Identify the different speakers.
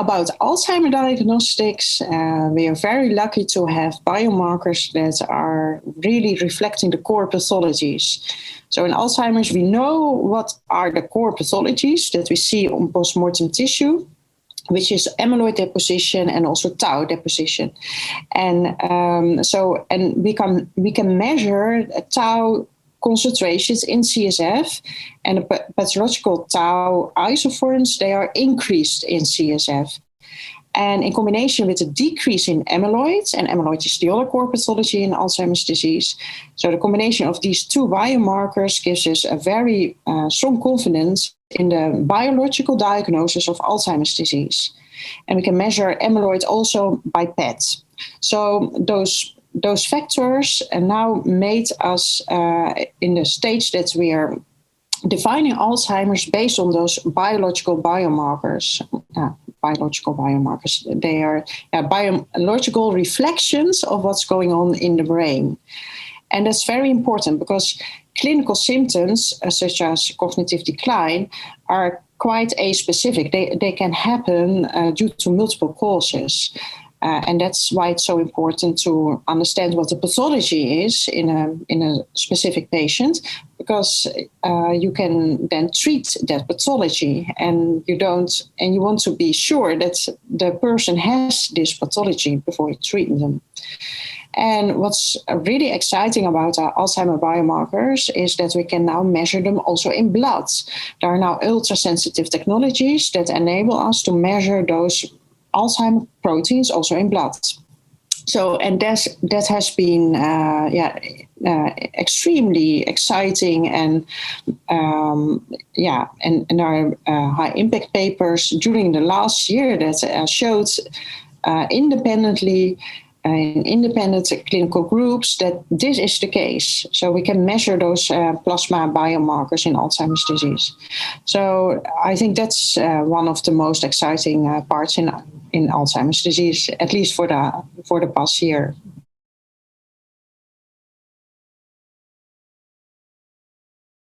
Speaker 1: about Alzheimer diagnostics, we are very lucky to have biomarkers that are really reflecting the core pathologies. So in Alzheimer's, we know what are the core pathologies that we see on postmortem tissue, which is amyloid deposition and also tau deposition. And we can measure tau concentrations in CSF, and the pathological tau isoforms, they are increased in CSF. And in combination with a decrease in amyloid, and amyloid is the other core pathology in Alzheimer's disease, so the combination of these two biomarkers gives us a very strong confidence in the biological diagnosis of Alzheimer's disease. And we can measure amyloid also by PET. So those factors now made us in the stage that we are defining Alzheimer's based on those biological biomarkers. They are biological reflections of what's going on in the brain. And that's very important because clinical symptoms, such as cognitive decline, are quite aspecific. They can happen due to multiple causes. And that's why it's so important to understand what the pathology is in a specific patient, because you can then treat that pathology, and you want to be sure that the person has this pathology before you treat them. And what's really exciting about our Alzheimer biomarkers is that we can now measure them also in blood. There are now ultra-sensitive technologies that enable us to measure those Alzheimer proteins also in blood. So, and that has been extremely exciting, and our high impact papers during the last year that showed independently in independent clinical groups that this is the case. So we can measure those plasma biomarkers in Alzheimer's disease. So I think that's one of the most exciting parts in Alzheimer's disease, at least for the past year.